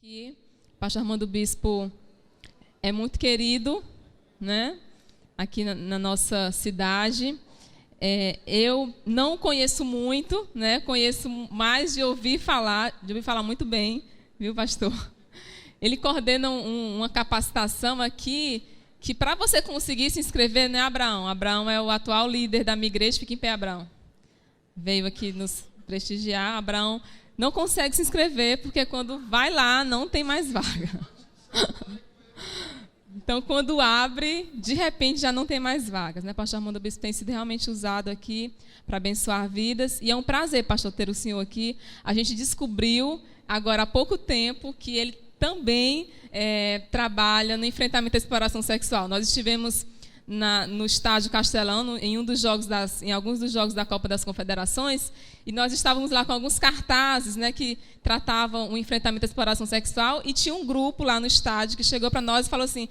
Aqui, o pastor Armando Bispo é muito querido, né? Aqui na nossa cidade. Eu não conheço muito, né? Conheço mais de ouvir falar muito bem, viu, pastor? Ele coordena uma capacitação aqui que, para você conseguir se inscrever, né, Abraão? Abraão é o atual líder da minha igreja. Fica em pé, Abraão. Veio aqui nos prestigiar. Abraão não consegue se inscrever, porque quando vai lá, não tem mais vaga. Então, quando abre, de repente já não tem mais vagas, né? Pastor Armando Bispo tem sido realmente usado aqui para abençoar vidas. E é um prazer, pastor, ter o senhor aqui. A gente descobriu, agora há pouco tempo, que ele também trabalha no enfrentamento à exploração sexual. Nós estivemos no estádio Castelão, em alguns dos jogos da Copa das Confederações, e nós estávamos lá com alguns cartazes, né, que tratavam o enfrentamento à exploração sexual, e tinha um grupo lá no estádio que chegou para nós e falou assim: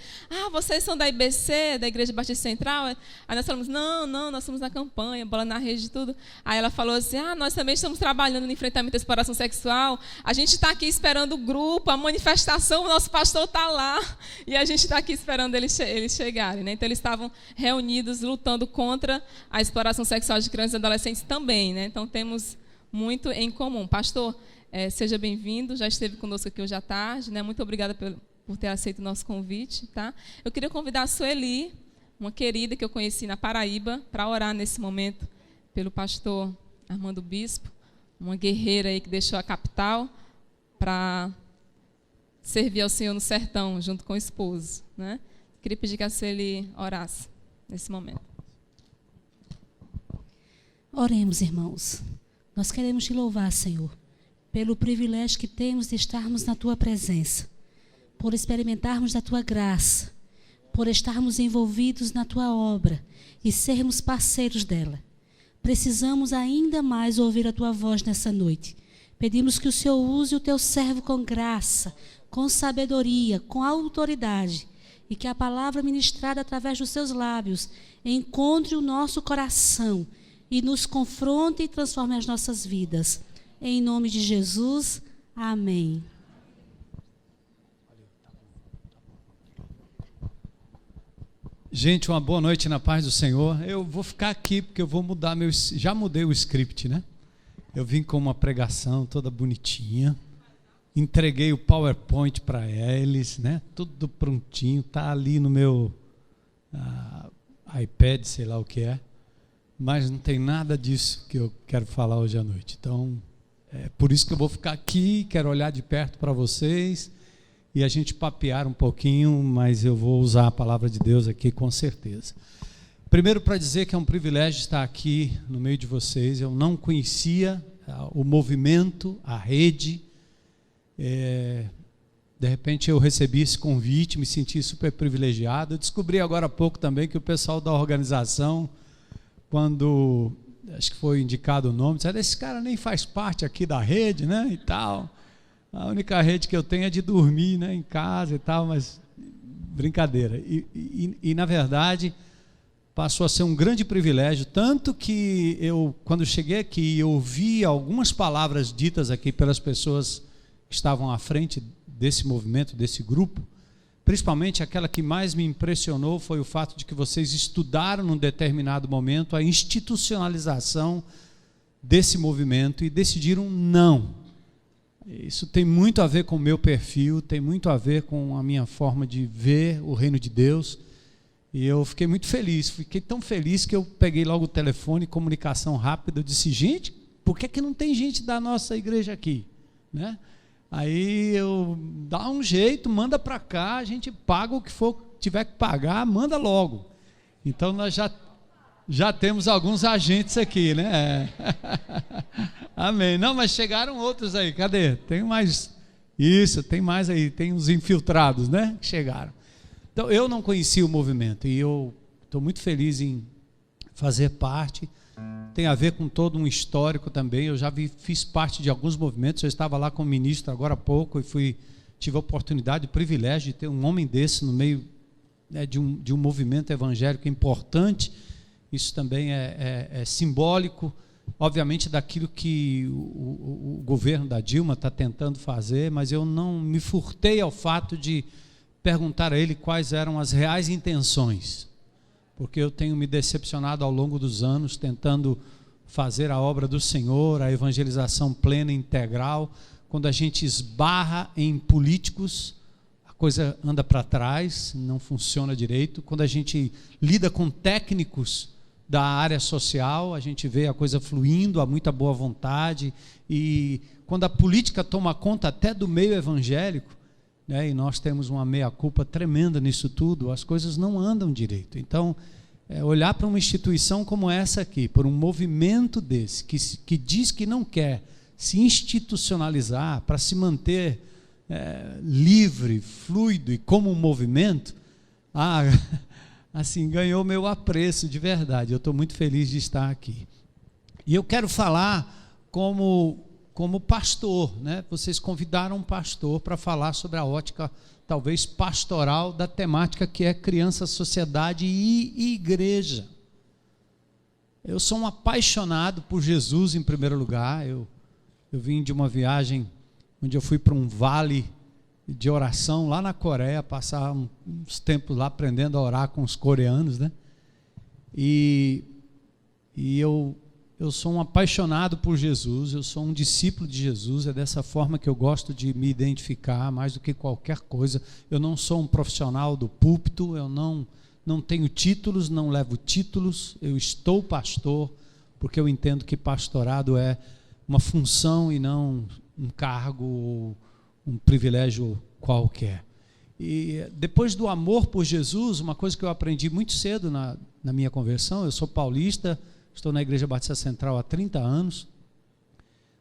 vocês são da IBC, da Igreja Batista Central? Aí nós falamos: não, nós somos na campanha, bola na rede e tudo. Aí ela falou assim: nós também estamos trabalhando no enfrentamento à exploração sexual, a gente está aqui esperando o grupo, a manifestação, o nosso pastor está lá, e a gente está aqui esperando eles chegarem, né? Então eles estavam reunidos lutando contra a exploração sexual de crianças e adolescentes também, né? Então temos muito em comum. Pastor, seja bem-vindo, já esteve conosco aqui hoje à tarde, né? Muito obrigada por ter aceito o nosso convite, tá? Eu queria convidar a Sueli, uma querida que eu conheci na Paraíba, para orar nesse momento pelo pastor Armando Bispo, uma guerreira aí que deixou a capital para servir ao Senhor no sertão, junto com o esposo, né? Queria pedir que a Sueli orasse nesse momento. Oremos, irmãos. Nós queremos te louvar, Senhor, pelo privilégio que temos de estarmos na Tua presença, por experimentarmos da Tua graça, por estarmos envolvidos na Tua obra e sermos parceiros dela. Precisamos ainda mais ouvir a Tua voz nessa noite. Pedimos que o Senhor use o Teu servo com graça, com sabedoria, com autoridade, e que a palavra ministrada através dos Seus lábios encontre o nosso coração e nos confronte e transforme as nossas vidas. Em nome de Jesus, amém. Gente, uma boa noite na paz do Senhor. Eu vou ficar aqui porque eu vou mudar já mudei o script, né? Eu vim com uma pregação toda bonitinha. Entreguei o PowerPoint para eles, né? Tudo prontinho, tá ali no meu iPad, sei lá o que é. Mas não tem nada disso que eu quero falar hoje à noite. Então, é por isso que eu vou ficar aqui, quero olhar de perto para vocês e a gente papear um pouquinho, mas eu vou usar a palavra de Deus aqui com certeza. Primeiro, para dizer que é um privilégio estar aqui no meio de vocês. Eu não conhecia o movimento, a rede. De repente eu recebi esse convite, me senti super privilegiado. Eu descobri agora há pouco também que o pessoal da organização, quando acho que foi indicado o nome, disseram: esse cara nem faz parte aqui da rede, né, e tal. A única rede que eu tenho é de dormir, né, em casa e tal, mas brincadeira. E na verdade passou a ser um grande privilégio, tanto que eu, quando cheguei aqui, eu ouvi algumas palavras ditas aqui pelas pessoas que estavam à frente desse movimento, desse grupo. Principalmente aquela que mais me impressionou foi o fato de que vocês estudaram num determinado momento a institucionalização desse movimento e decidiram não. Isso tem muito a ver com o meu perfil, tem muito a ver com a minha forma de ver o reino de Deus. E eu fiquei muito feliz, fiquei tão feliz que eu peguei logo o telefone, comunicação rápida, eu disse: gente, por que não tem gente da nossa igreja aqui? Né? Aí eu dá um jeito, manda para cá, a gente paga o que for, tiver que pagar, manda logo. Então nós já temos alguns agentes aqui, né? Amém. Não, mas chegaram outros aí, cadê? Tem mais, isso, tem mais aí, tem uns infiltrados, né? Que chegaram. Então eu não conhecia o movimento e eu estou muito feliz em fazer parte. Tem a ver com todo um histórico também. Eu já fiz parte de alguns movimentos. Eu estava lá como ministro agora há pouco e tive a oportunidade, o privilégio de ter um homem desse no meio, né, de um movimento evangélico importante. Isso também é simbólico. obviamente, daquilo que o governo da Dilma está tentando fazer, mas eu não me furtei ao fato de perguntar a ele quais eram as reais intenções, porque eu tenho me decepcionado ao longo dos anos tentando fazer a obra do Senhor, a evangelização plena e integral. Quando a gente esbarra em políticos, a coisa anda para trás, não funciona direito. Quando a gente lida com técnicos da área social, a gente vê a coisa fluindo, há muita boa vontade. E quando a política toma conta até do meio evangélico, né, e nós temos uma meia-culpa tremenda nisso tudo, as coisas não andam direito. Então, olhar para uma instituição como essa aqui, por um movimento desse, que diz que não quer se institucionalizar para se manter livre, fluido e como um movimento, assim, ganhou meu apreço de verdade. Eu estou muito feliz de estar aqui. E eu quero falar como pastor, né? Vocês convidaram um pastor para falar sobre a ótica, talvez pastoral, da temática que é criança, sociedade e igreja. Eu sou um apaixonado por Jesus em primeiro lugar. Eu vim de uma viagem onde eu fui para um vale de oração lá na Coreia, passar uns tempos lá aprendendo a orar com os coreanos, né? E eu sou um apaixonado por Jesus, eu sou um discípulo de Jesus, é dessa forma que eu gosto de me identificar, mais do que qualquer coisa. Eu não sou um profissional do púlpito, eu não tenho títulos, não levo títulos, eu estou pastor, porque eu entendo que pastorado é uma função e não um cargo ou um privilégio qualquer. E depois do amor por Jesus, uma coisa que eu aprendi muito cedo na minha conversão, eu sou paulista, estou na Igreja Batista Central há 30 anos,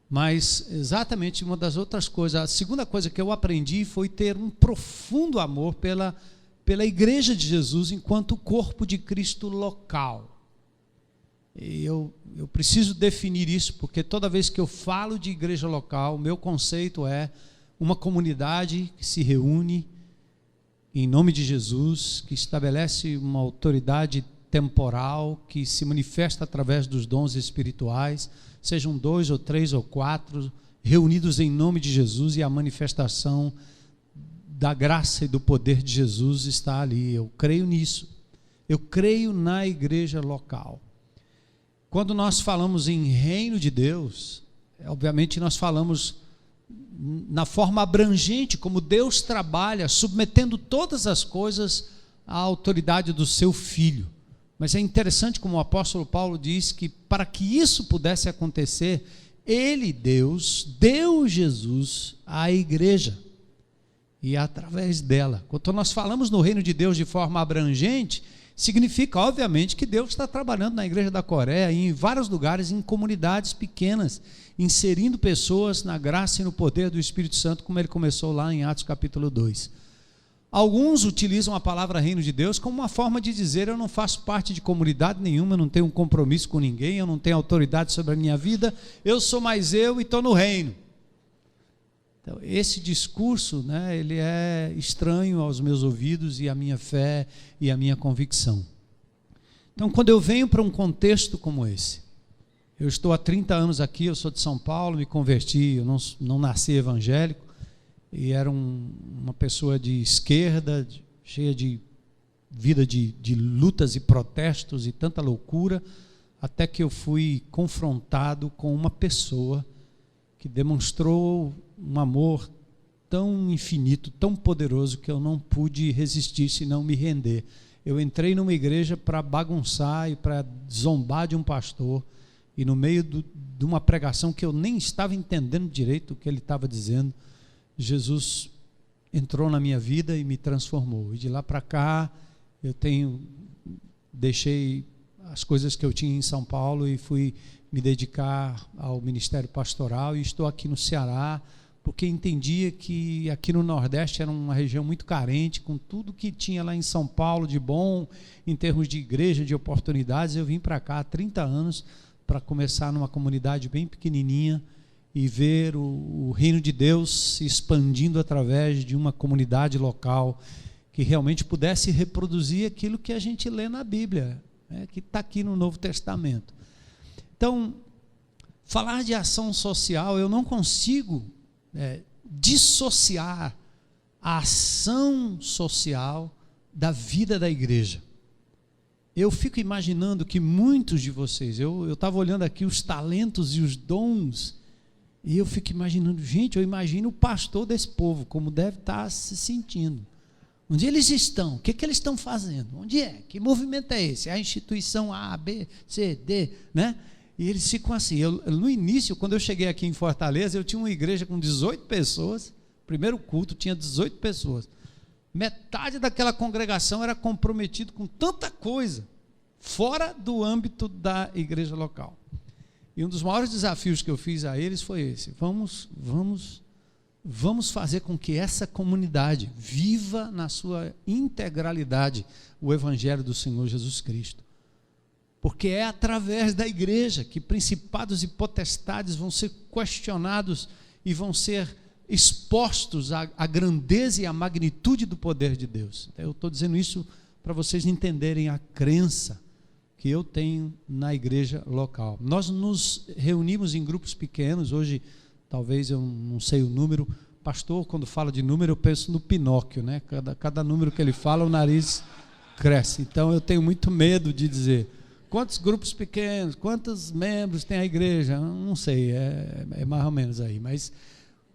mas exatamente uma das outras coisas, a segunda coisa que eu aprendi foi ter um profundo amor pela Igreja de Jesus enquanto corpo de Cristo local. E eu preciso definir isso, porque toda vez que eu falo de igreja local, o meu conceito é uma comunidade que se reúne em nome de Jesus, que estabelece uma autoridade temporal, que se manifesta através dos dons espirituais, sejam 2 ou 3 ou 4, reunidos em nome de Jesus, e a manifestação da graça e do poder de Jesus está ali. Eu creio nisso. Eu creio na igreja local. Quando nós falamos em reino de Deus, obviamente nós falamos na forma abrangente, como Deus trabalha, submetendo todas as coisas à autoridade do seu Filho. Mas é interessante como o apóstolo Paulo diz que para que isso pudesse acontecer, ele, Deus, deu Jesus à igreja. E através dela. Quando nós falamos no reino de Deus de forma abrangente, significa, obviamente, que Deus está trabalhando na igreja da Coreia e em vários lugares, em comunidades pequenas, inserindo pessoas na graça e no poder do Espírito Santo, como ele começou lá em Atos capítulo 2. Alguns utilizam a palavra reino de Deus como uma forma de dizer: eu não faço parte de comunidade nenhuma, eu não tenho um compromisso com ninguém, eu não tenho autoridade sobre a minha vida, eu sou mais eu e estou no reino. Então, esse discurso, né, ele é estranho aos meus ouvidos e à minha fé e à minha convicção. Então, quando eu venho para um contexto como esse, eu estou há 30 anos aqui, eu sou de São Paulo, me converti, eu não nasci evangélico, e era uma pessoa de esquerda, cheia de vida de lutas e protestos e tanta loucura, até que eu fui confrontado com uma pessoa que demonstrou um amor tão infinito, tão poderoso, que eu não pude resistir senão me render. Eu entrei numa igreja para bagunçar e para zombar de um pastor, e no meio de uma pregação que eu nem estava entendendo direito o que ele estava dizendo, Jesus entrou na minha vida e me transformou. E de lá para cá eu deixei as coisas que eu tinha em São Paulo e fui me dedicar ao ministério pastoral, e estou aqui no Ceará, porque entendia que aqui no Nordeste era uma região muito carente, com tudo que tinha lá em São Paulo de bom, em termos de igreja, de oportunidades. Eu vim para cá há 30 anos para começar numa comunidade bem pequenininha e ver o reino de Deus se expandindo através de uma comunidade local que realmente pudesse reproduzir aquilo que a gente lê na Bíblia, né, que está aqui no Novo Testamento. Então, falar de ação social, eu não consigo dissociar a ação social da vida da igreja. Eu fico imaginando que muitos de vocês, eu estava olhando aqui os talentos e os dons, e eu fico imaginando, gente, eu imagino o pastor desse povo, como deve estar se sentindo. Onde eles estão? O que eles estão fazendo? Onde é? Que movimento é esse? É a instituição A, B, C, D, né? E eles ficam assim. No início, quando eu cheguei aqui em Fortaleza, eu tinha uma igreja com 18 pessoas, primeiro culto tinha 18 pessoas. Metade daquela congregação era comprometido com tanta coisa, fora do âmbito da igreja local. E um dos maiores desafios que eu fiz a eles foi esse: vamos fazer com que essa comunidade viva na sua integralidade o Evangelho do Senhor Jesus Cristo. Porque é através da igreja que principados e potestades vão ser questionados e vão ser expostos à grandeza e à magnitude do poder de Deus. Eu estou dizendo isso para vocês entenderem a crença que eu tenho na igreja local. Nós nos reunimos em grupos pequenos. Hoje, talvez, eu não sei o número. Pastor, quando fala de número, eu penso no Pinóquio, né? Cada número que ele fala, o nariz cresce. Então, eu tenho muito medo de dizer quantos grupos pequenos, quantos membros tem a igreja. Não sei, é mais ou menos aí. Mas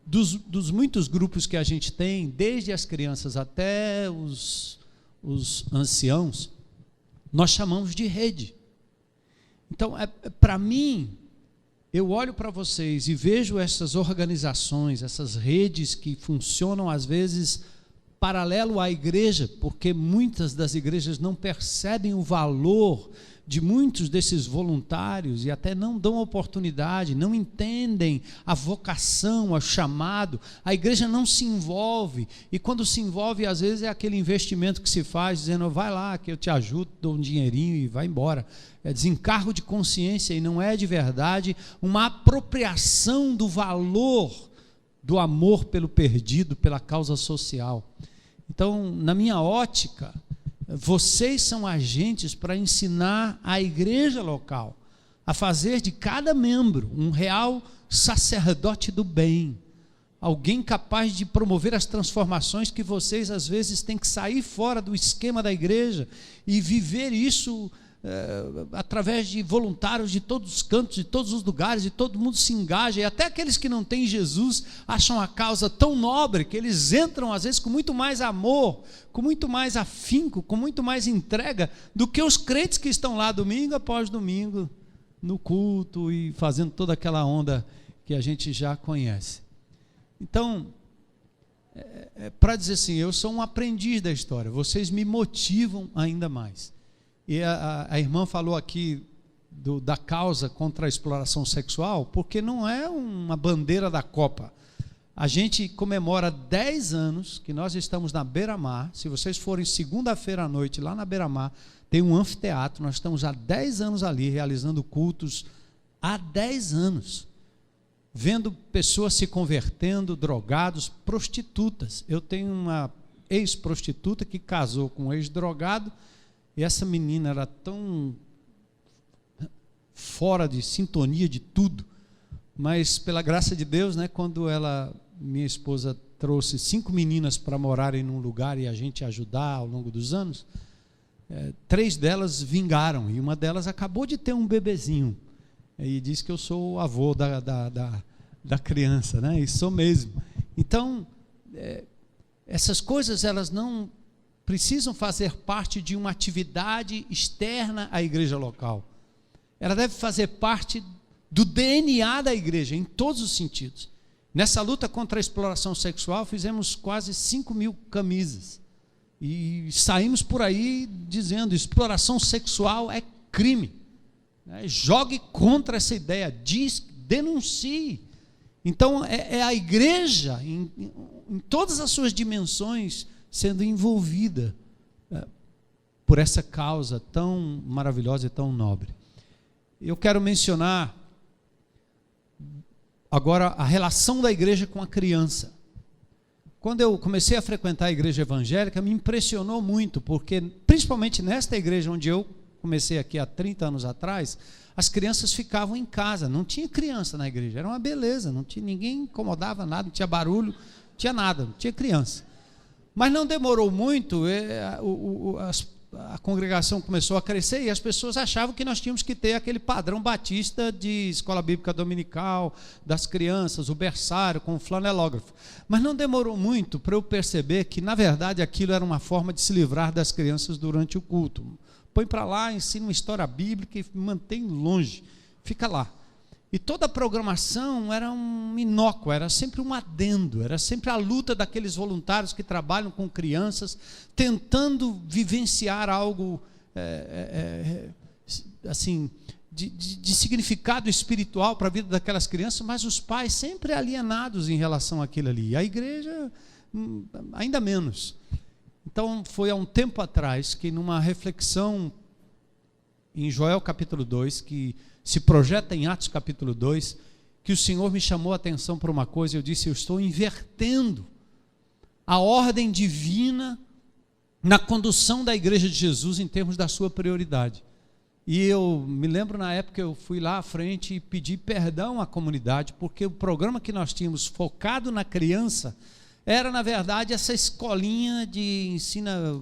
dos muitos grupos que a gente tem, desde as crianças até os anciãos, nós chamamos de rede. Então, para mim, eu olho para vocês e vejo essas organizações, essas redes que funcionam às vezes paralelo à igreja, porque muitas das igrejas não percebem o valor de muitos desses voluntários e até não dão oportunidade, não entendem a vocação, o chamado. A igreja não se envolve, e quando se envolve, às vezes é aquele investimento que se faz, dizendo, vai lá que eu te ajudo, dou um dinheirinho e vai embora. É desencargo de consciência, e não é de verdade uma apropriação do valor do amor pelo perdido, pela causa social. Então, na minha ótica, vocês são agentes para ensinar a igreja local a fazer de cada membro um real sacerdote do bem, alguém capaz de promover as transformações que vocês às vezes têm que sair fora do esquema da igreja e viver isso através de voluntários de todos os cantos, de todos os lugares, e todo mundo se engaja, e até aqueles que não têm Jesus acham a causa tão nobre que eles entram às vezes com muito mais amor, com muito mais afinco, com muito mais entrega do que os crentes que estão lá domingo após domingo no culto e fazendo toda aquela onda que a gente já conhece. Então, para dizer assim, eu sou um aprendiz da história, vocês me motivam ainda mais. E a irmã falou aqui da causa contra a exploração sexual, porque não é uma bandeira da Copa. A gente comemora 10 anos que nós estamos na Beira-Mar. Se vocês forem segunda-feira à noite lá na Beira-Mar, tem um anfiteatro, nós estamos há 10 anos ali realizando cultos, há 10 anos, vendo pessoas se convertendo, drogados, prostitutas. Eu tenho uma ex-prostituta que casou com um ex-drogado, e essa menina era tão fora de sintonia de tudo, mas pela graça de Deus, né, quando minha esposa trouxe 5 meninas para morarem num lugar e a gente ajudar ao longo dos anos, 3 delas vingaram, e uma delas acabou de ter um bebezinho, e diz que eu sou o avô da criança, né? E sou mesmo. Então, essas coisas, elas não precisam fazer parte de uma atividade externa à igreja local. Ela deve fazer parte do DNA da igreja, em todos os sentidos. Nessa luta contra a exploração sexual, fizemos quase 5.000 camisas. E saímos por aí dizendo, exploração sexual é crime. Jogue contra essa ideia, denuncie. Então, é a igreja, em todas as suas dimensões, sendo envolvida por essa causa tão maravilhosa e tão nobre. Eu quero mencionar agora a relação da igreja com a criança. Quando eu comecei a frequentar a igreja evangélica, me impressionou muito, porque principalmente nesta igreja onde eu comecei aqui há 30 anos atrás, as crianças ficavam em casa, não tinha criança na igreja, era uma beleza, não tinha, ninguém incomodava nada, não tinha barulho, não tinha nada, não tinha criança. Mas não demorou muito, a congregação começou a crescer e as pessoas achavam que nós tínhamos que ter aquele padrão batista de escola bíblica dominical, das crianças, o berçário com o flanelógrafo. Mas não demorou muito para eu perceber que, na verdade, aquilo era uma forma de se livrar das crianças durante o culto. Põe para lá, ensina uma história bíblica e mantém longe, fica lá. E toda a programação era um inócuo, era sempre um adendo, era sempre a luta daqueles voluntários que trabalham com crianças, tentando vivenciar algo assim, de significado espiritual para a vida daquelas crianças, mas os pais sempre alienados em relação àquilo ali. E a igreja, ainda menos. Então, foi há um tempo atrás que, numa reflexão em Joel capítulo 2, que se projeta em Atos capítulo 2, que o Senhor me chamou a atenção para uma coisa. Eu disse: eu estou invertendo a ordem divina na condução da igreja de Jesus em termos da sua prioridade. E eu me lembro, na época, eu fui lá à frente e pedi perdão à comunidade, porque o programa que nós tínhamos focado na criança era, na verdade, essa escolinha de ensina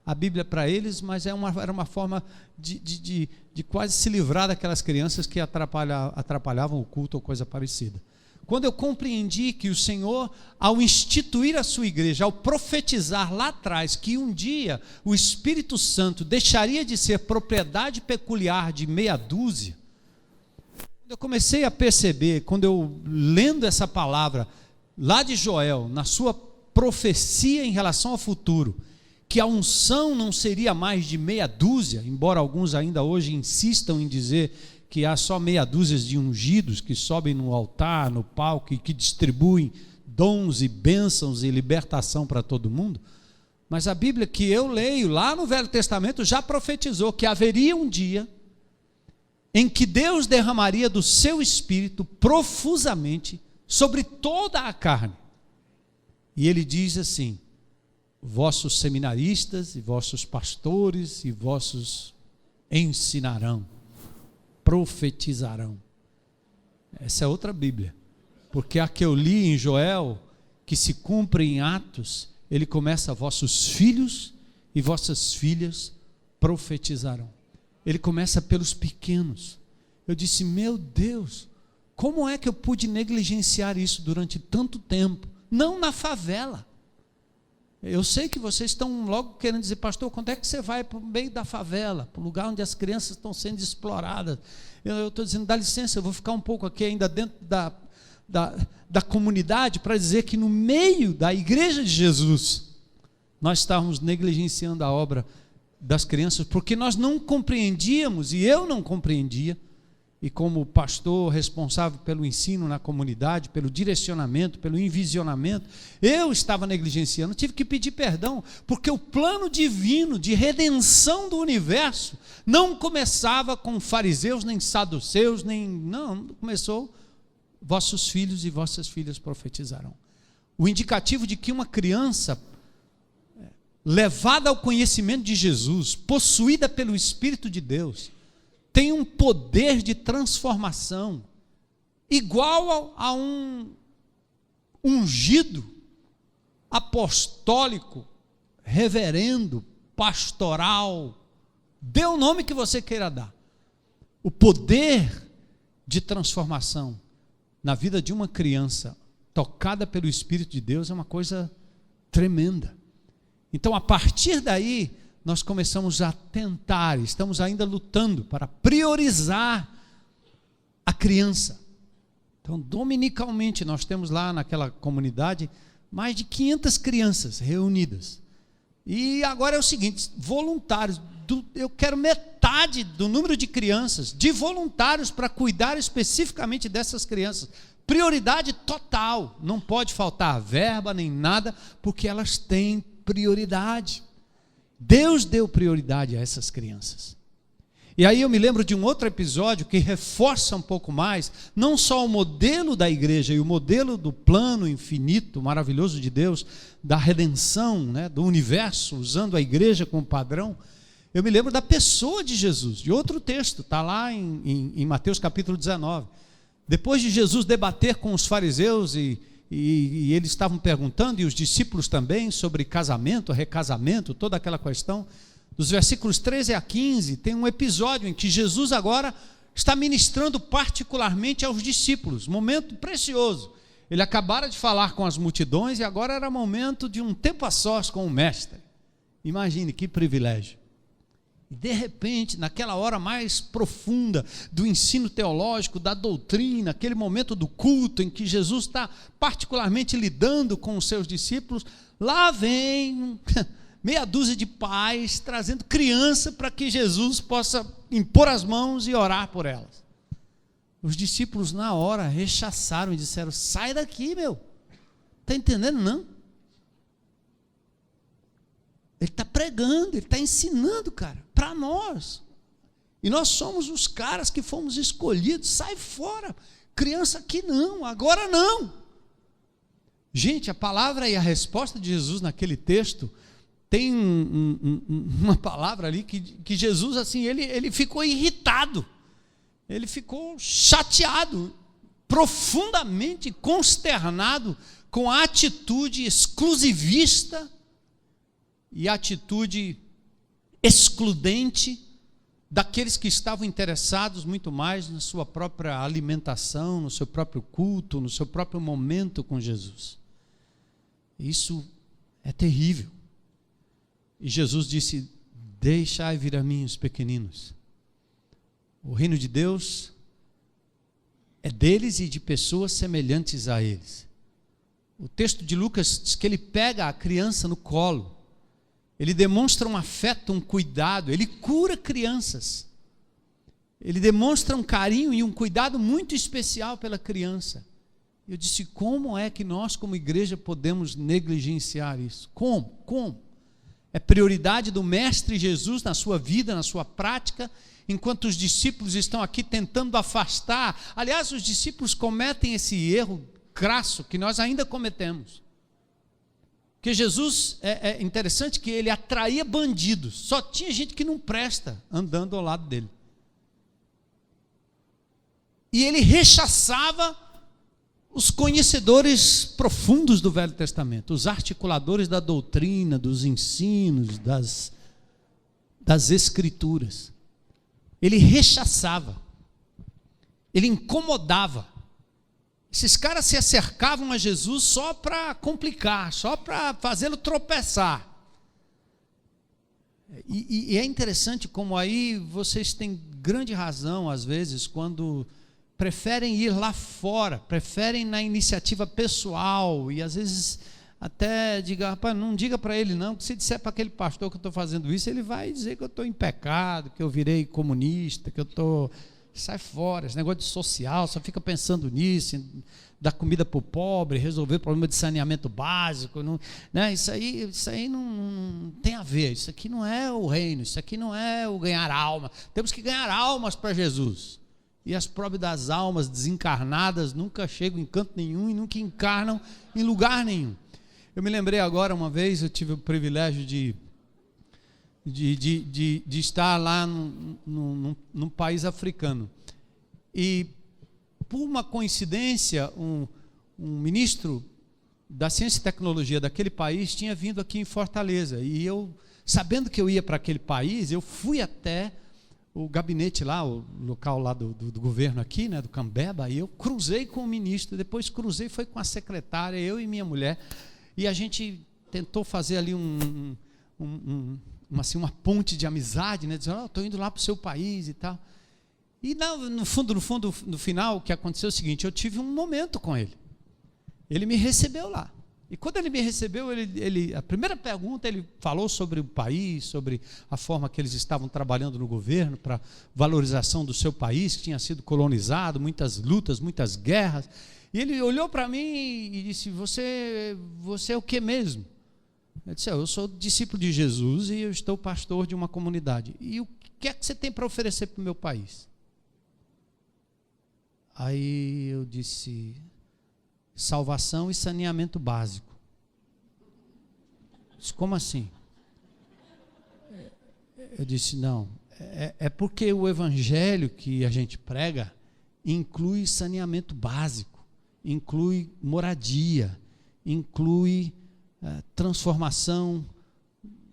a Bíblia para eles, mas era uma forma de quase se livrar daquelas crianças que atrapalhavam o culto ou coisa parecida. Quando eu compreendi que o Senhor, ao instituir a sua igreja, ao profetizar lá atrás que um dia o Espírito Santo deixaria de ser propriedade peculiar de meia dúzia, quando eu comecei a perceber, quando eu lendo essa palavra lá de Joel, na sua profecia em relação ao futuro, que a unção não seria mais de meia dúzia, embora alguns ainda hoje insistam em dizer que há só meia dúzia de ungidos que sobem no altar, no palco e que distribuem dons e bênçãos e libertação para todo mundo. Mas a Bíblia que eu leio lá no Velho Testamento já profetizou que haveria um dia em que Deus derramaria do seu Espírito profusamente sobre toda a carne. E ele diz assim: vossos seminaristas e vossos pastores e vossos ensinarão, profetizarão. Essa é outra Bíblia, porque a que eu li em Joel, que se cumpre em Atos, ele começa: vossos filhos e vossas filhas profetizarão. Ele começa pelos pequenos. Eu disse: meu Deus, como é que eu pude negligenciar isso durante tanto tempo? Não na favela. Eu sei que vocês estão logo querendo dizer: pastor, quando é que você vai para o meio da favela, para o lugar onde as crianças estão sendo exploradas? Eu estou dizendo: dá licença, eu vou ficar um pouco aqui ainda dentro da comunidade para dizer que no meio da igreja de Jesus nós estávamos negligenciando a obra das crianças, porque nós não compreendíamos, e eu não compreendia, e como pastor responsável pelo ensino na comunidade, pelo direcionamento, pelo envisionamento, eu estava negligenciando, tive que pedir perdão, porque o plano divino de redenção do universo não começava com fariseus, nem saduceus, não, começou: vossos filhos e vossas filhas profetizarão. O indicativo de que uma criança levada ao conhecimento de Jesus, possuída pelo Espírito de Deus, tem um poder de transformação igual a um ungido apostólico, reverendo, pastoral, dê o nome que você queira dar. O poder de transformação na vida de uma criança tocada pelo Espírito de Deus é uma coisa tremenda. Então, a partir daí, nós começamos a tentar, estamos ainda lutando para priorizar a criança. Então, dominicalmente, nós temos lá naquela comunidade mais de 500 crianças reunidas. E agora é o seguinte: voluntários, eu quero metade do número de crianças, de voluntários para cuidar especificamente dessas crianças. Prioridade total, não pode faltar verba nem nada, porque elas têm prioridade. Deus deu prioridade a essas crianças. E aí eu me lembro de um outro episódio que reforça um pouco mais, não só o modelo da igreja e o modelo do plano infinito, maravilhoso de Deus, da redenção, né, do universo, usando a igreja como padrão. Eu me lembro da pessoa de Jesus, de outro texto, está lá em Mateus capítulo 19. Depois de Jesus debater com os fariseus e eles estavam perguntando, e os discípulos também, sobre casamento, recasamento, toda aquela questão, dos versículos 13 a 15, tem um episódio em que Jesus agora está ministrando particularmente aos discípulos, momento precioso. Ele acabara de falar com as multidões e agora era momento de um tempo a sós com o mestre. Imagine que privilégio. E de repente, naquela hora mais profunda do ensino teológico, da doutrina, aquele momento do culto em que Jesus está particularmente lidando com os seus discípulos, lá vem meia dúzia de pais trazendo criança para que Jesus possa impor as mãos e orar por elas. Os discípulos na hora rechaçaram e disseram: sai daqui, meu, está entendendo não? Ele está pregando, ele está ensinando, cara, para nós. E nós somos os caras que fomos escolhidos. Sai fora, criança aqui não, agora não. Gente, a palavra e a resposta de Jesus naquele texto tem uma palavra ali que Jesus, assim, ele ficou irritado, ele ficou chateado, profundamente consternado com a atitude exclusivista e a atitude excludente daqueles que estavam interessados muito mais na sua própria alimentação, no seu próprio culto, no seu próprio momento com Jesus. Isso é terrível. E Jesus disse: deixai vir a mim os pequeninos. O reino de Deus é deles e de pessoas semelhantes a eles. O texto de Lucas diz que ele pega a criança no colo, ele demonstra um afeto, um cuidado, ele cura crianças, ele demonstra um carinho e um cuidado muito especial pela criança. Eu disse: como é que nós como igreja podemos negligenciar isso? Como? É prioridade do Mestre Jesus na sua vida, na sua prática, enquanto os discípulos estão aqui tentando afastar. Aliás, os discípulos cometem esse erro crasso que nós ainda cometemos. Porque Jesus, é interessante que ele atraía bandidos, só tinha gente que não presta andando ao lado dele. E ele rechaçava os conhecedores profundos do Velho Testamento, os articuladores da doutrina, dos ensinos, das Escrituras. Ele rechaçava, ele incomodava. Esses caras se acercavam a Jesus só para complicar, só para fazê-lo tropeçar. E é interessante como aí vocês têm grande razão, às vezes, quando preferem ir lá fora, preferem na iniciativa pessoal, e às vezes até diga: rapaz, não diga para ele não, que se disser para aquele pastor que eu estou fazendo isso, ele vai dizer que eu estou em pecado, que eu virei comunista, que eu estou... Sai fora, esse negócio de social, só fica pensando nisso, em dar comida para o pobre, resolver o problema de saneamento básico, não, né? Isso aí não tem a ver, isso aqui não é o reino, isso aqui não é o ganhar alma. Temos que ganhar almas para Jesus. E as próprias das almas desencarnadas nunca chegam em canto nenhum e nunca encarnam em lugar nenhum. Eu me lembrei agora, uma vez, eu tive o privilégio de estar lá num país africano. E, por uma coincidência, um ministro da ciência e tecnologia daquele país tinha vindo aqui em Fortaleza. E eu, sabendo que eu ia para aquele país, eu fui até o gabinete lá, o local lá do governo aqui, né, do Cambeba, e eu cruzei com o ministro, depois cruzei, foi com a secretária, eu e minha mulher, e a gente tentou fazer ali uma ponte de amizade, né, dizendo: estou indo lá para o seu país e tal. E no final, o que aconteceu é o seguinte: eu tive um momento com ele. Ele me recebeu lá. E quando ele me recebeu, a primeira pergunta, ele falou sobre o país, sobre a forma que eles estavam trabalhando no governo para valorização do seu país, que tinha sido colonizado, muitas lutas, muitas guerras. E ele olhou para mim e disse: você é o que mesmo? Eu disse: eu sou discípulo de Jesus e eu estou pastor de uma comunidade. E o que é que você tem para oferecer para o meu país? Aí eu disse: salvação e saneamento básico. Eu disse: como assim? Eu disse, não, é porque o evangelho que a gente prega inclui saneamento básico, inclui moradia, inclui transformação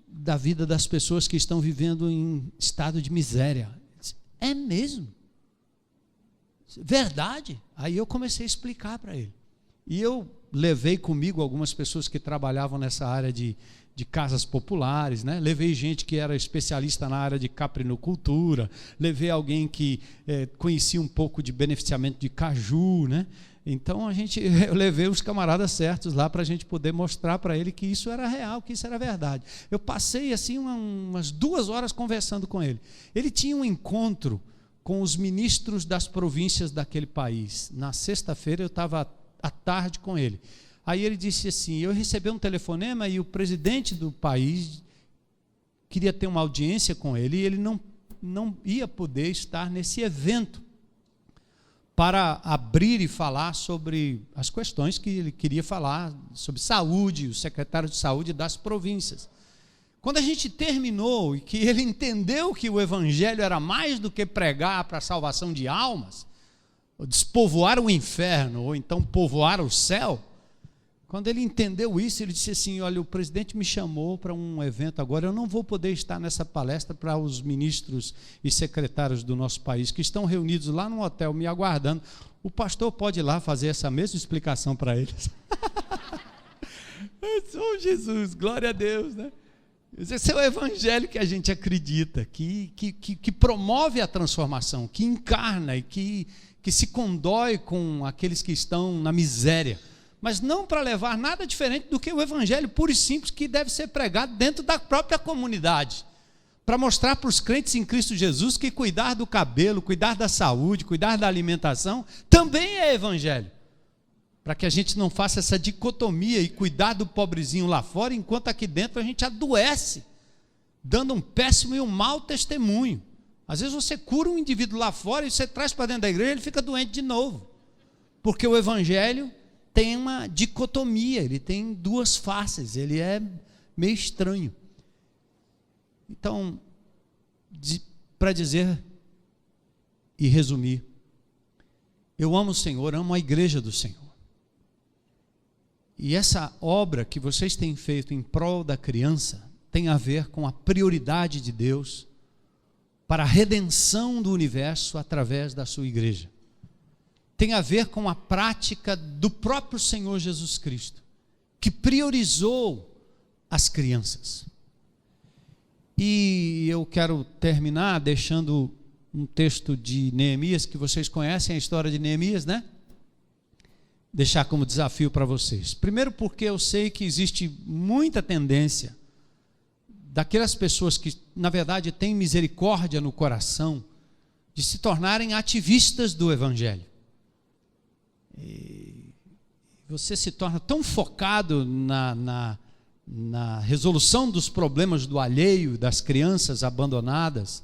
da vida das pessoas que estão vivendo em estado de miséria. É mesmo? Verdade? Aí eu comecei a explicar para ele. E eu levei comigo algumas pessoas que trabalhavam nessa área de casas populares, né? Levei gente que era especialista na área de caprinocultura, levei alguém que conhecia um pouco de beneficiamento de caju, né? Então eu levei os camaradas certos lá para a gente poder mostrar para ele que isso era real, que isso era verdade. Eu passei assim umas 2 horas conversando com ele. Ele tinha um encontro com os ministros das províncias daquele país. Na sexta-feira eu estava à tarde com ele. Aí ele disse assim, eu recebi um telefonema e o presidente do país queria ter uma audiência com ele e ele não ia poder estar nesse evento para abrir e falar sobre as questões que ele queria falar, sobre saúde, o secretário de saúde das províncias. Quando a gente terminou e que ele entendeu que o evangelho era mais do que pregar para a salvação de almas, ou despovoar o inferno, ou então povoar o céu, quando ele entendeu isso, ele disse assim, olha, o presidente me chamou para um evento agora, eu não vou poder estar nessa palestra para os ministros e secretários do nosso país, que estão reunidos lá no hotel me aguardando. O pastor pode ir lá fazer essa mesma explicação para eles. Oh, Jesus, glória a Deus, né? Esse é o evangelho que a gente acredita, que promove a transformação, que encarna e que se condói com aqueles que estão na miséria, mas não para levar nada diferente do que o evangelho puro e simples que deve ser pregado dentro da própria comunidade, para mostrar para os crentes em Cristo Jesus que cuidar do cabelo, cuidar da saúde, cuidar da alimentação, também é evangelho, para que a gente não faça essa dicotomia e cuidar do pobrezinho lá fora, enquanto aqui dentro a gente adoece, dando um péssimo e um mau testemunho. Às vezes você cura um indivíduo lá fora e você traz para dentro da igreja e ele fica doente de novo, porque o evangelho tem uma dicotomia, ele tem 2 faces, ele é meio estranho. Então, para dizer e resumir, eu amo o Senhor, amo a igreja do Senhor. E essa obra que vocês têm feito em prol da criança tem a ver com a prioridade de Deus para a redenção do universo através da sua igreja. Tem a ver com a prática do próprio Senhor Jesus Cristo, que priorizou as crianças. E eu quero terminar deixando um texto de Neemias, que vocês conhecem a história de Neemias, né? Deixar como desafio para vocês. Primeiro porque eu sei que existe muita tendência daquelas pessoas que, na verdade, têm misericórdia no coração, de se tornarem ativistas do evangelho. E você se torna tão focado na resolução dos problemas do alheio, das crianças abandonadas,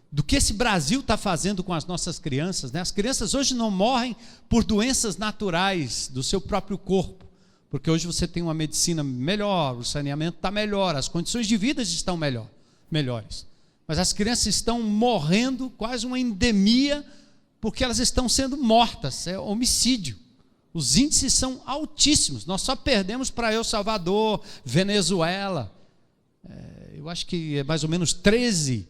do que esse Brasil está fazendo com as nossas crianças, né? As crianças hoje não morrem por doenças naturais do seu próprio corpo, porque hoje você tem uma medicina melhor, o saneamento está melhor, as condições de vida estão melhores. Mas as crianças estão morrendo, quase uma endemia, porque elas estão sendo mortas, é homicídio. Os índices são altíssimos, nós só perdemos para El Salvador, Venezuela, eu acho que é mais ou menos 13,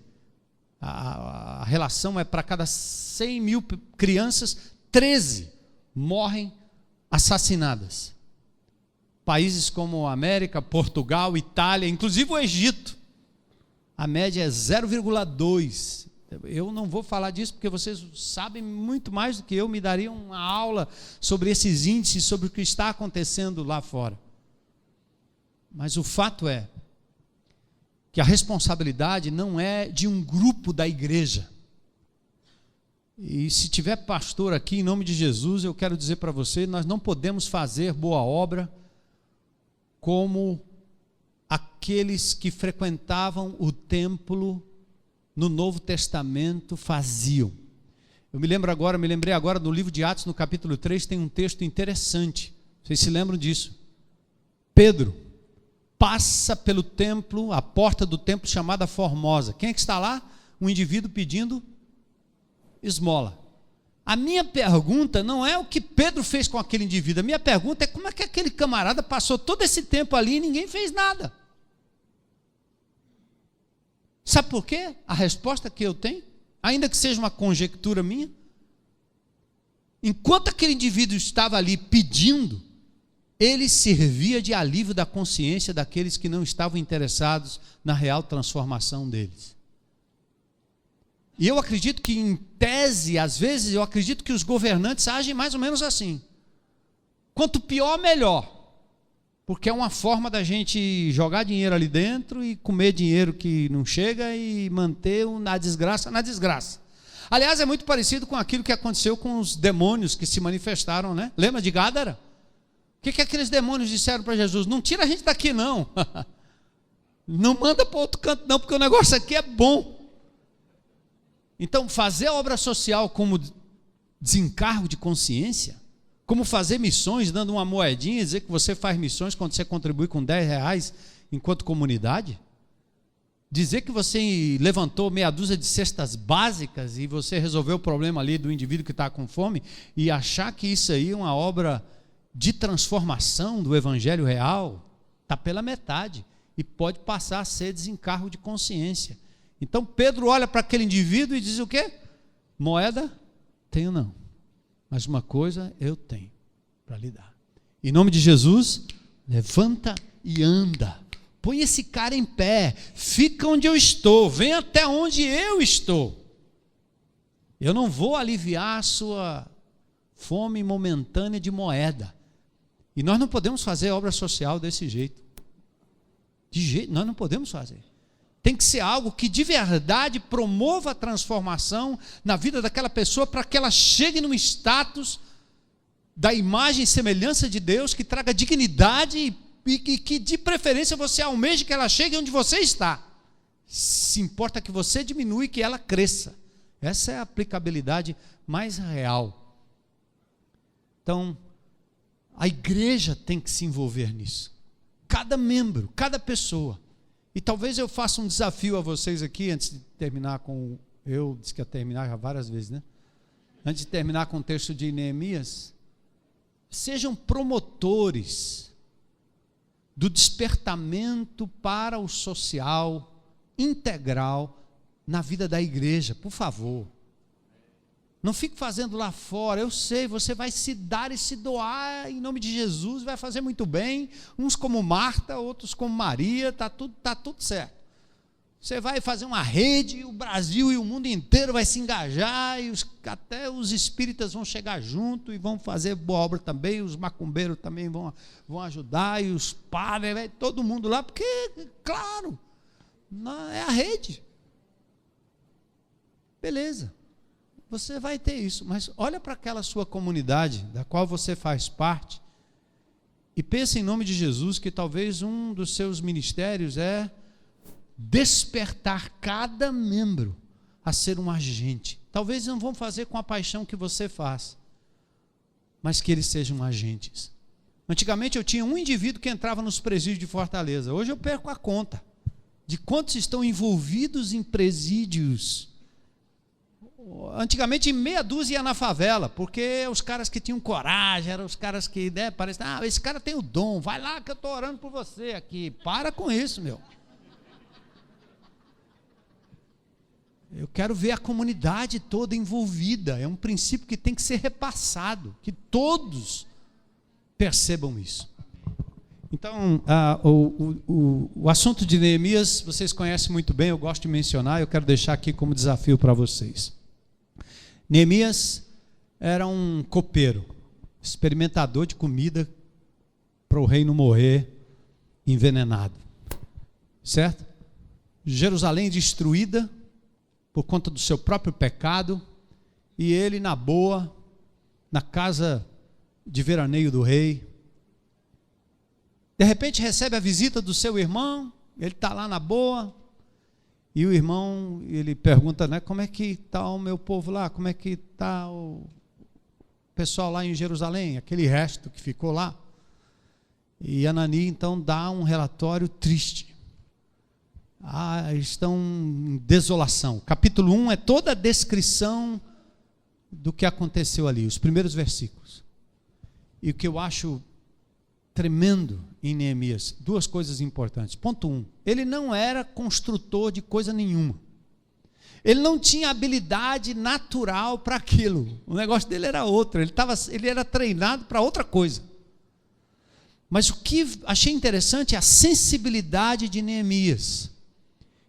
a relação é para cada 100 mil crianças, 13 morrem assassinadas. Países como a América, Portugal, Itália, inclusive o Egito, a média é 0,2. Eu não vou falar disso porque vocês sabem muito mais do que eu, me dariam uma aula sobre esses índices, sobre o que está acontecendo lá fora. Mas o fato é que a responsabilidade não é de um grupo da igreja. E se tiver pastor aqui, em nome de Jesus, eu quero dizer para você, nós não podemos fazer boa obra como aqueles que frequentavam o templo no Novo Testamento faziam. Eu me lembrei agora no livro de Atos, no capítulo 3, tem um texto interessante. Vocês se lembram disso? Pedro, passa pelo templo, a porta do templo chamada Formosa. Quem é que está lá? Um indivíduo pedindo esmola. A minha pergunta não é o que Pedro fez com aquele indivíduo. A minha pergunta é como é que aquele camarada passou todo esse tempo ali e ninguém fez nada. Sabe por quê? A resposta que eu tenho, ainda que seja uma conjectura minha, enquanto aquele indivíduo estava ali pedindo, ele servia de alívio da consciência daqueles que não estavam interessados na real transformação deles. E eu acredito que, em tese, às vezes, eu acredito que os governantes agem mais ou menos assim. Quanto pior, melhor. Porque é uma forma da gente jogar dinheiro ali dentro e comer dinheiro que não chega e manter na desgraça na desgraça. Aliás, é muito parecido com aquilo que aconteceu com os demônios que se manifestaram, né? Lembra de Gádara? O que aqueles demônios disseram para Jesus? Não tira a gente daqui, não. Não manda para outro canto, não, porque o negócio aqui é bom. Então, fazer a obra social como desencargo de consciência, como fazer missões dando uma moedinha e dizer que você faz missões quando você contribui com R$10 enquanto comunidade, dizer que você levantou meia dúzia de cestas básicas e você resolveu o problema ali do indivíduo que está com fome e achar que isso aí é uma obra de transformação do evangelho real, está pela metade e pode passar a ser desencargo de consciência. Então Pedro olha para aquele indivíduo e diz o quê? Moeda? Tenho não, mas uma coisa eu tenho para lhe dar. Em nome de Jesus, levanta e anda. Põe esse cara em pé, fica onde eu estou, vem até onde eu estou. Eu não vou aliviar a sua fome momentânea de moeda. E nós não podemos fazer obra social desse jeito. Nós não podemos fazer. Tem que ser algo que de verdade promova a transformação na vida daquela pessoa para que ela chegue num status da imagem e semelhança de Deus, que traga dignidade e que de preferência você almeje que ela chegue onde você está. Se importa que você diminua e que ela cresça. Essa é a aplicabilidade mais real. Então, a igreja tem que se envolver nisso. Cada membro, cada pessoa. E talvez eu faça um desafio a vocês aqui, antes de terminar com... Eu disse que ia terminar já várias vezes, né? Antes de terminar com o texto de Neemias, sejam promotores do despertamento para o social integral na vida da igreja, por favor. Não fique fazendo lá fora. Eu sei, você vai se dar e se doar em nome de Jesus, vai fazer muito bem, uns como Marta, outros como Maria, está tudo certo. Você vai fazer uma rede, e o Brasil e o mundo inteiro vai se engajar, e até os espíritas vão chegar junto e vão fazer boa obra também, os macumbeiros também vão ajudar, e os padres, todo mundo lá, porque, claro, é a rede. Beleza. Você vai ter isso, mas olha para aquela sua comunidade, da qual você faz parte, e pensa em nome de Jesus que talvez um dos seus ministérios é despertar cada membro a ser um agente. Talvez não vão fazer com a paixão que você faz, mas que eles sejam agentes. Antigamente eu tinha um indivíduo que entrava nos presídios de Fortaleza, hoje eu perco a conta de quantos estão envolvidos em presídios. Antigamente meia dúzia ia na favela, porque os caras que tinham coragem, eram os caras que, né, parecem, esse cara tem o dom, vai lá que eu estou orando por você aqui. Para com isso, meu. Eu quero ver a comunidade toda envolvida, é um princípio que tem que ser repassado, que todos percebam isso. Então, o assunto de Neemias, vocês conhecem muito bem, eu gosto de mencionar, eu quero deixar aqui como desafio para vocês. Neemias era um copeiro, experimentador de comida para o rei não morrer envenenado, certo? Jerusalém destruída por conta do seu próprio pecado, e ele na boa, na casa de veraneio do rei, de repente recebe a visita do seu irmão, ele está lá na boa, e o irmão, ele pergunta, né, como é que está o meu povo lá, como é que está o pessoal lá em Jerusalém, aquele resto que ficou lá. E Anani então dá um relatório triste. Estão em desolação. Capítulo 1 é toda a descrição do que aconteceu ali, os primeiros versículos. E o que eu acho tremendo em Neemias, duas coisas importantes. Ponto 1, ele não era construtor de coisa nenhuma. Ele não tinha habilidade natural para aquilo. O negócio dele era outro, ele era treinado para outra coisa. Mas o que achei interessante é a sensibilidade de Neemias,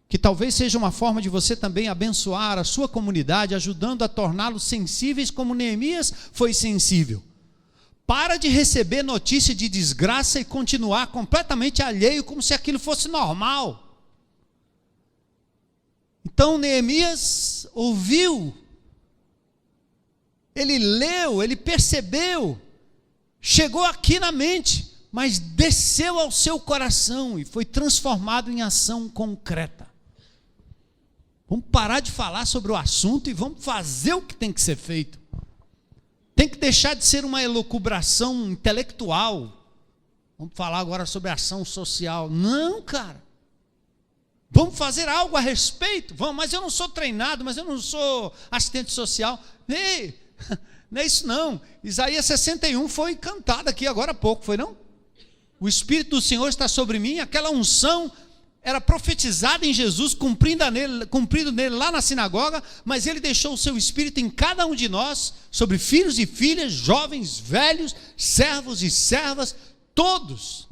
que talvez seja uma forma de você também abençoar a sua comunidade, ajudando a torná-los sensíveis como Neemias foi sensível. Para de receber notícia de desgraça e continuar completamente alheio, como se aquilo fosse normal. Então Neemias ouviu, ele leu, ele percebeu, chegou aqui na mente, mas desceu ao seu coração e foi transformado em ação concreta. Vamos parar de falar sobre o assunto e vamos fazer o que tem que ser feito. Tem que deixar de ser uma elucubração intelectual. Vamos falar agora sobre ação social. Não, cara. Vamos fazer algo a respeito. Vamos, mas eu não sou treinado, mas eu não sou assistente social. Ei, não é isso não. Isaías 61 foi cantado aqui agora há pouco, foi não? O Espírito do Senhor está sobre mim, aquela unção era profetizada em Jesus, cumprido nele lá na sinagoga, mas ele deixou o seu Espírito em cada um de nós, sobre filhos e filhas, jovens, velhos, servos e servas, todos,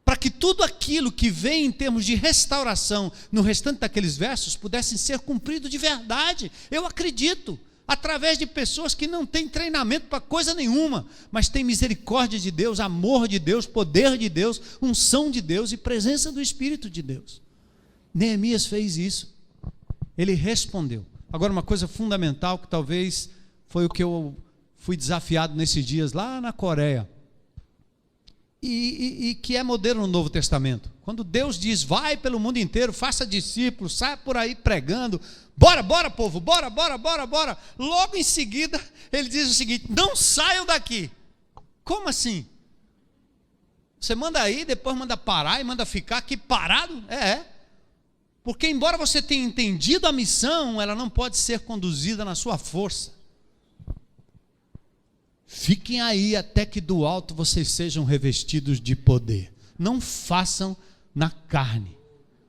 para que tudo aquilo que vem em termos de restauração no restante daqueles versos pudesse ser cumprido de verdade. Eu acredito, através de pessoas que não têm treinamento para coisa nenhuma, mas têm misericórdia de Deus, amor de Deus, poder de Deus, unção de Deus e presença do Espírito de Deus. Neemias fez isso, ele respondeu. Agora uma coisa fundamental que talvez foi o que eu fui desafiado nesses dias lá na Coreia, e que é modelo no Novo Testamento. Quando Deus diz, vai pelo mundo inteiro, faça discípulos, saia por aí pregando, bora povo, bora. Logo em seguida, ele diz o seguinte, não saiam daqui. Como assim? Você manda ir, depois manda parar e manda ficar aqui parado? Porque embora você tenha entendido a missão, ela não pode ser conduzida na sua força. Fiquem aí até que do alto vocês sejam revestidos de poder. Não façam na carne,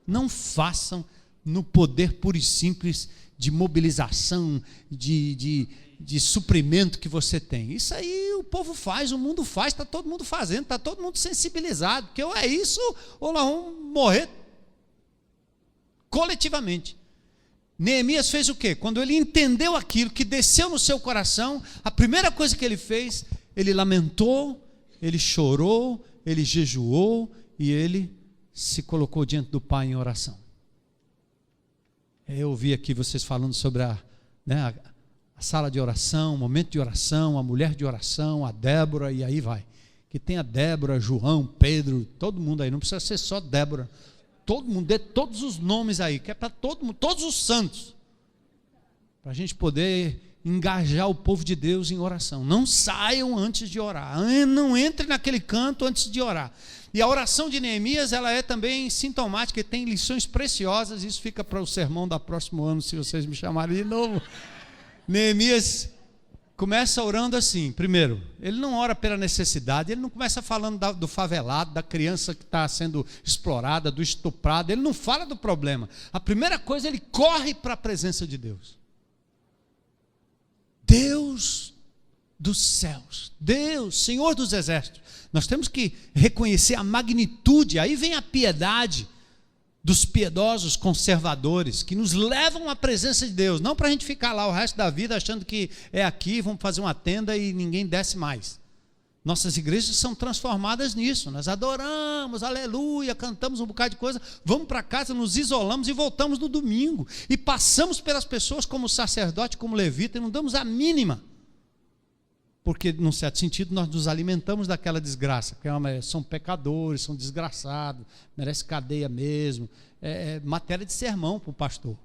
não façam no poder puro e simples de mobilização, de suprimento que você tem. Isso aí o povo faz, o mundo faz, está todo mundo fazendo, está todo mundo sensibilizado, porque ou é isso ou nós vamos morrer coletivamente. Neemias fez o quê? Quando ele entendeu aquilo que desceu no seu coração, a primeira coisa que ele fez, ele lamentou, ele chorou, ele jejuou e ele se colocou diante do Pai em oração. Eu ouvi aqui vocês falando sobre a sala de oração, o momento de oração, a mulher de oração, a Débora, e aí vai. Que tem a Débora, João, Pedro, todo mundo aí, não precisa ser só Débora. Todo mundo, dê todos os nomes aí, que é para todo mundo, todos os santos, para a gente poder engajar o povo de Deus em oração. Não saiam antes de orar, não entre naquele canto antes de orar. E a oração de Neemias, ela é também sintomática e tem lições preciosas. Isso fica para o sermão da próximo ano, se vocês me chamarem de novo. Neemias começa orando assim. Primeiro, ele não ora pela necessidade, ele não começa falando do favelado, da criança que está sendo explorada, do estuprado, ele não fala do problema. A primeira coisa, ele corre para a presença de Deus. Deus dos céus, Deus, Senhor dos exércitos. Nós temos que reconhecer a magnitude, aí vem a piedade dos piedosos conservadores, que nos levam à presença de Deus, não para a gente ficar lá o resto da vida achando que é aqui, vamos fazer uma tenda e ninguém desce mais. Nossas igrejas são transformadas nisso, nós adoramos, aleluia, cantamos um bocado de coisa, vamos para casa, nos isolamos e voltamos no domingo, e passamos pelas pessoas como sacerdote, como levita, e não damos a mínima, porque num certo sentido nós nos alimentamos daquela desgraça, porque são pecadores, são desgraçados, merece cadeia mesmo, é matéria de sermão para o pastor.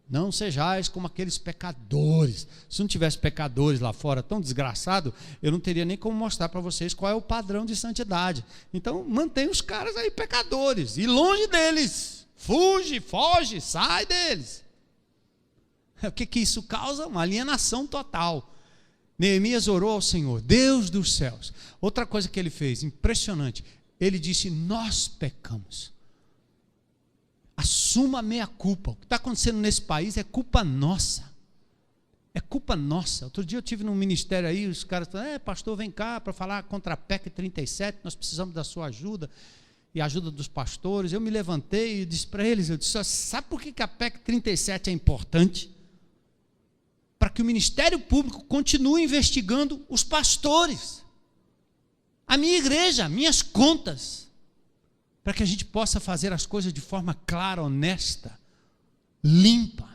Não sejais como aqueles pecadores. Se não tivesse pecadores lá fora tão desgraçado, eu não teria nem como mostrar para vocês qual é o padrão de santidade. Então, mantém os caras aí pecadores, e longe deles. Foge, sai deles. O que isso causa? Uma alienação total. Neemias orou ao Senhor, Deus dos céus. Outra coisa que ele fez, impressionante, ele disse: nós pecamos. Assuma a meia culpa. O que está acontecendo nesse país é culpa nossa. É culpa nossa. Outro dia eu estive num ministério aí, os caras falaram: pastor, vem cá para falar contra a PEC 37, nós precisamos da sua ajuda e a ajuda dos pastores. Eu me levantei e disse para eles, eu disse: sabe por que a PEC 37 é importante? Para que o Ministério Público continue investigando os pastores, a minha igreja, minhas contas, para que a gente possa fazer as coisas de forma clara, honesta, limpa,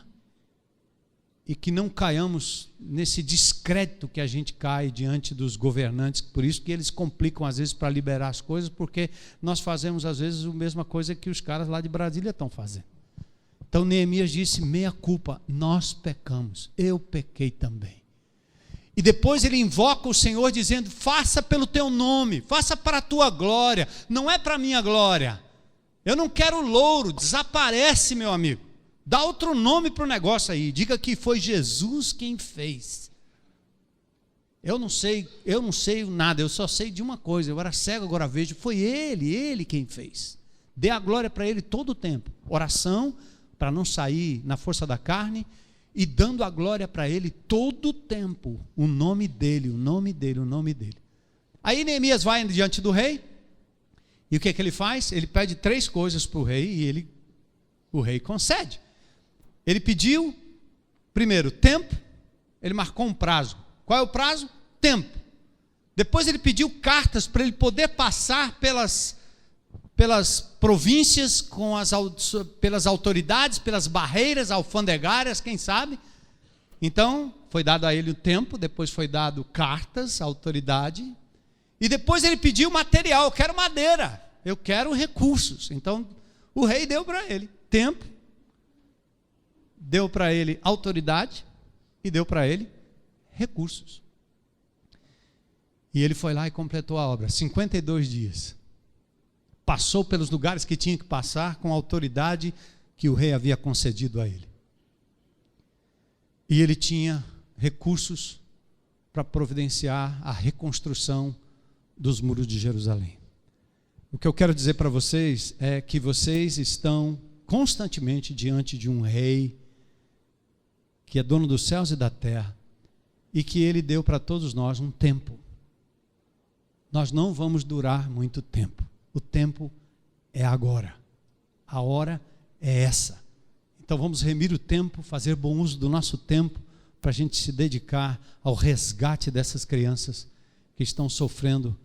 e que não caiamos nesse descrédito que a gente cai diante dos governantes. Por isso que eles complicam às vezes para liberar as coisas, porque nós fazemos às vezes a mesma coisa que os caras lá de Brasília estão fazendo. Então Neemias disse: meia culpa, nós pecamos, eu pequei também. E depois ele invoca o Senhor dizendo: faça pelo teu nome, faça para a tua glória, não é para a minha glória. Eu não quero louro, desaparece, meu amigo. Dá outro nome para o negócio aí, diga que foi Jesus quem fez. Eu não sei nada, eu só sei de uma coisa, eu era cego, agora vejo, foi ele quem fez. Dê a glória para ele todo o tempo, oração, para não sair na força da carne, e dando a glória para ele todo o tempo, o nome dele, o nome dele, o nome dele. Aí Neemias vai diante do rei, e o que ele faz? Ele pede 3 coisas para o rei, e o rei concede. Ele pediu, primeiro, tempo. Ele marcou um prazo. Qual é o prazo? Tempo. Depois ele pediu cartas para ele poder passar pelas províncias, pelas autoridades, pelas barreiras alfandegárias, quem sabe. Então, foi dado a ele o tempo, depois foi dado cartas, autoridade, e depois ele pediu material: eu quero madeira, eu quero recursos. Então, o rei deu para ele tempo, deu para ele autoridade e deu para ele recursos. E ele foi lá e completou a obra, 52 dias. Passou pelos lugares que tinha que passar com a autoridade que o rei havia concedido a ele. E ele tinha recursos para providenciar a reconstrução dos muros de Jerusalém. O que eu quero dizer para vocês é que vocês estão constantemente diante de um rei que é dono dos céus e da terra, e que ele deu para todos nós um tempo. Nós não vamos durar muito tempo. O tempo é agora. A hora é essa. Então vamos remir o tempo, fazer bom uso do nosso tempo, para a gente se dedicar ao resgate dessas crianças que estão sofrendo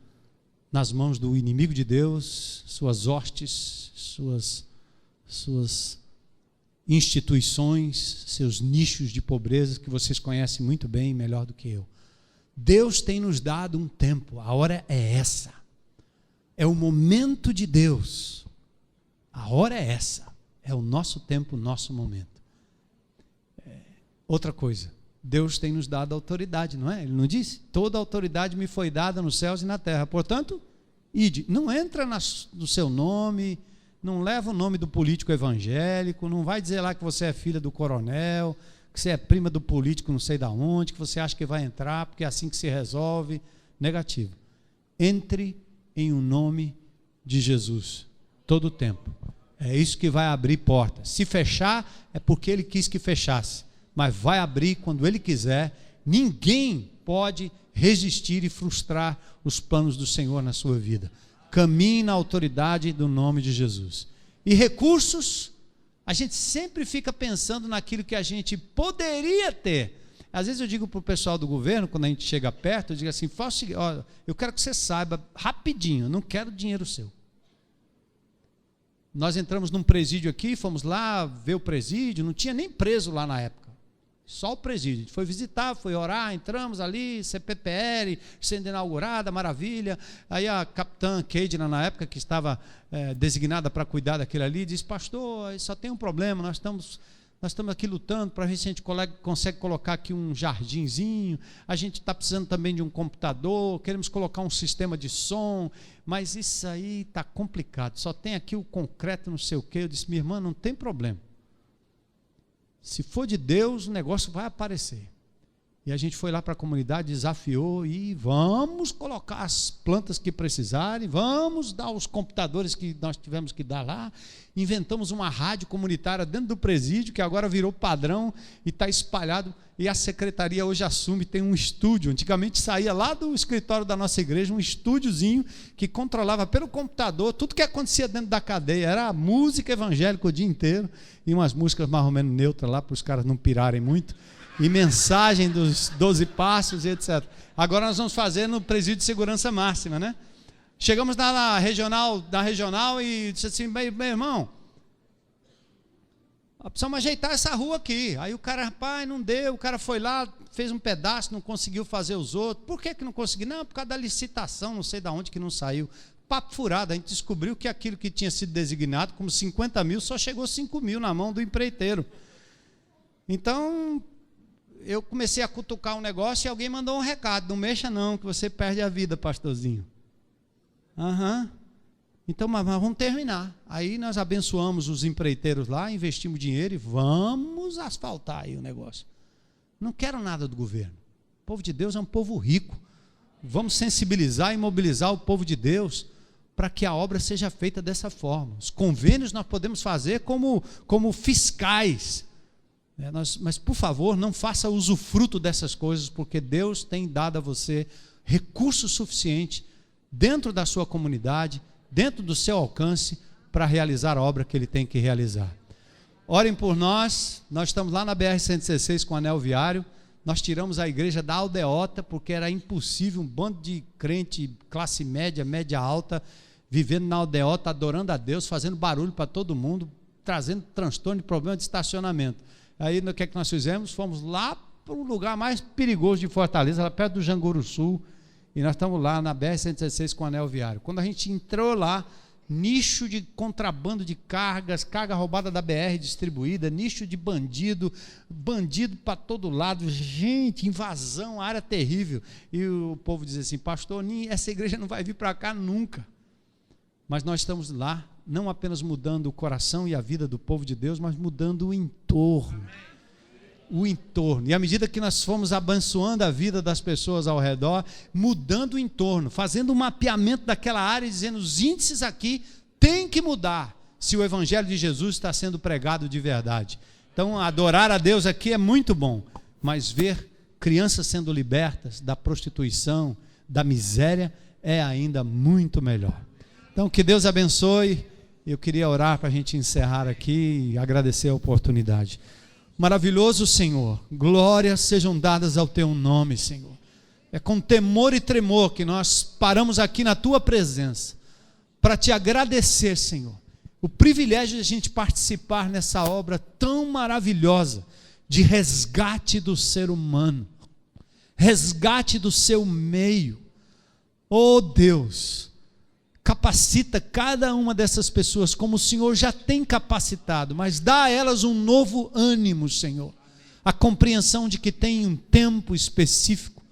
nas mãos do inimigo de Deus, suas hostes, suas instituições, seus nichos de pobreza que vocês conhecem muito bem, melhor do que eu. Deus tem nos dado um tempo, a hora é essa. É o momento de Deus. A hora é essa. É o nosso tempo, o nosso momento. Outra coisa, Deus tem nos dado autoridade, não é? Ele não disse? Toda autoridade me foi dada nos céus e na terra. Portanto, ide. Não entra no seu nome, não leva o nome do político evangélico, não vai dizer lá que você é filha do coronel, que você é prima do político não sei de onde, que você acha que vai entrar, porque é assim que se resolve. Negativo. Entre em o nome de Jesus, todo o tempo. É isso que vai abrir portas. Se fechar, é porque Ele quis que fechasse, mas vai abrir quando Ele quiser. Ninguém pode resistir e frustrar os planos do Senhor na sua vida. Caminhe na autoridade do nome de Jesus. E recursos, a gente sempre fica pensando naquilo que a gente poderia ter. Às vezes eu digo para o pessoal do governo, quando a gente chega perto, eu digo assim: eu quero que você saiba rapidinho, eu não quero dinheiro seu. Nós entramos num presídio aqui, fomos lá ver o presídio, não tinha nem preso lá na época, só o presídio. A gente foi visitar, foi orar, entramos ali, CPPL, sendo inaugurada, maravilha. Aí a capitã Keidna, na época, que estava designada para cuidar daquele ali, disse: pastor, só tem um problema, nós nós estamos aqui lutando para ver se a gente consegue colocar aqui um jardinzinho, a gente está precisando também de um computador, queremos colocar um sistema de som, mas isso aí está complicado, só tem aqui o concreto, não sei o quê. Eu disse, minha irmã, não tem problema. Se for de Deus, o negócio vai aparecer. E a gente foi lá para a comunidade, desafiou, e vamos colocar as plantas que precisarem, vamos dar os computadores que nós tivemos que dar lá. Inventamos uma rádio comunitária dentro do presídio, que agora virou padrão e está espalhado. E a secretaria hoje assume, tem um estúdio. Antigamente saía lá do escritório da nossa igreja um estúdiozinho que controlava pelo computador tudo que acontecia dentro da cadeia. Era música evangélica o dia inteiro e umas músicas mais ou menos neutras lá, para os caras não pirarem muito. E mensagem dos 12 passos e etc. Agora nós vamos fazer no presídio de segurança máxima, né? Chegamos na regional e disse assim, meu irmão, precisamos ajeitar essa rua aqui. Aí o cara, rapaz, não deu, o cara foi lá, fez um pedaço, não conseguiu fazer os outros. Por que não conseguiu? Não, por causa da licitação, não sei de onde que não saiu. Papo furado, a gente descobriu que aquilo que tinha sido designado como 50 mil, só chegou 5 mil na mão do empreiteiro. Então, eu comecei a cutucar um negócio e alguém mandou um recado, não mexa não, que você perde a vida, pastorzinho. Então, mas vamos terminar. Aí nós abençoamos os empreiteiros lá, investimos dinheiro e vamos asfaltar aí o negócio. Não quero nada do governo. O povo de Deus é um povo rico. Vamos sensibilizar e mobilizar o povo de Deus para que a obra seja feita dessa forma. Os convênios nós podemos fazer como fiscais. Mas, por favor, não faça usufruto dessas coisas, porque Deus tem dado a você recurso suficiente dentro da sua comunidade, dentro do seu alcance, para realizar a obra que Ele tem que realizar. Orem por nós. Nós estamos lá na BR-116 com o anel viário. Nós tiramos a igreja da aldeota, porque era impossível um bando de crente, classe média, média alta, vivendo na aldeota, adorando a Deus, fazendo barulho para todo mundo, trazendo transtorno e problema de estacionamento. Aí o que é que nós fizemos? Fomos lá para o lugar mais perigoso de Fortaleza, lá perto do Janguru Sul, e nós estamos lá na BR-116 com o anel viário. Quando a gente entrou lá, nicho de contrabando de cargas, carga roubada da BR distribuída, nicho de bandido para todo lado, gente, invasão, área terrível. E o povo diz assim, pastor, essa igreja não vai vir para cá nunca. Mas nós estamos lá, não apenas mudando o coração e a vida do povo de Deus, mas mudando o entorno. O entorno. E à medida que nós fomos abençoando a vida das pessoas ao redor, mudando o entorno, fazendo um mapeamento daquela área e dizendo, os índices aqui têm que mudar se o evangelho de Jesus está sendo pregado de verdade. Então, adorar a Deus aqui é muito bom, mas ver crianças sendo libertas da prostituição, da miséria, é ainda muito melhor. Então, que Deus abençoe. Eu queria orar para a gente encerrar aqui e agradecer a oportunidade. Maravilhoso Senhor, glórias sejam dadas ao Teu nome, Senhor. É com temor e tremor que nós paramos aqui na Tua presença para Te agradecer, Senhor, o privilégio de a gente participar nessa obra tão maravilhosa de resgate do ser humano, resgate do seu meio. Oh Deus, capacita cada uma dessas pessoas como o Senhor já tem capacitado, mas dá a elas um novo ânimo, Senhor. A compreensão de que tem um tempo específico,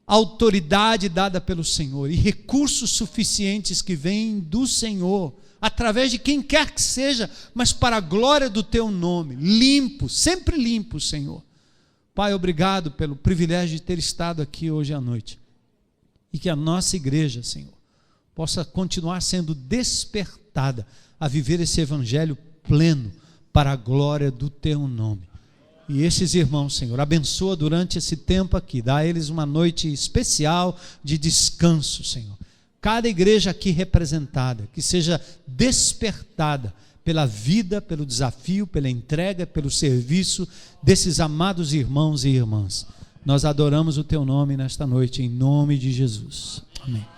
autoridade dada pelo Senhor e recursos suficientes que vêm do Senhor, através de quem quer que seja, mas para a glória do Teu nome, limpo, sempre limpo, Senhor. Pai, obrigado pelo privilégio de ter estado aqui hoje à noite e que a nossa igreja, Senhor, possa continuar sendo despertada a viver esse evangelho pleno para a glória do Teu nome. E esses irmãos, Senhor, abençoa durante esse tempo aqui, dá a eles uma noite especial de descanso, Senhor. Cada igreja aqui representada, que seja despertada pela vida, pelo desafio, pela entrega, pelo serviço desses amados irmãos e irmãs. Nós adoramos o Teu nome nesta noite, em nome de Jesus. Amém.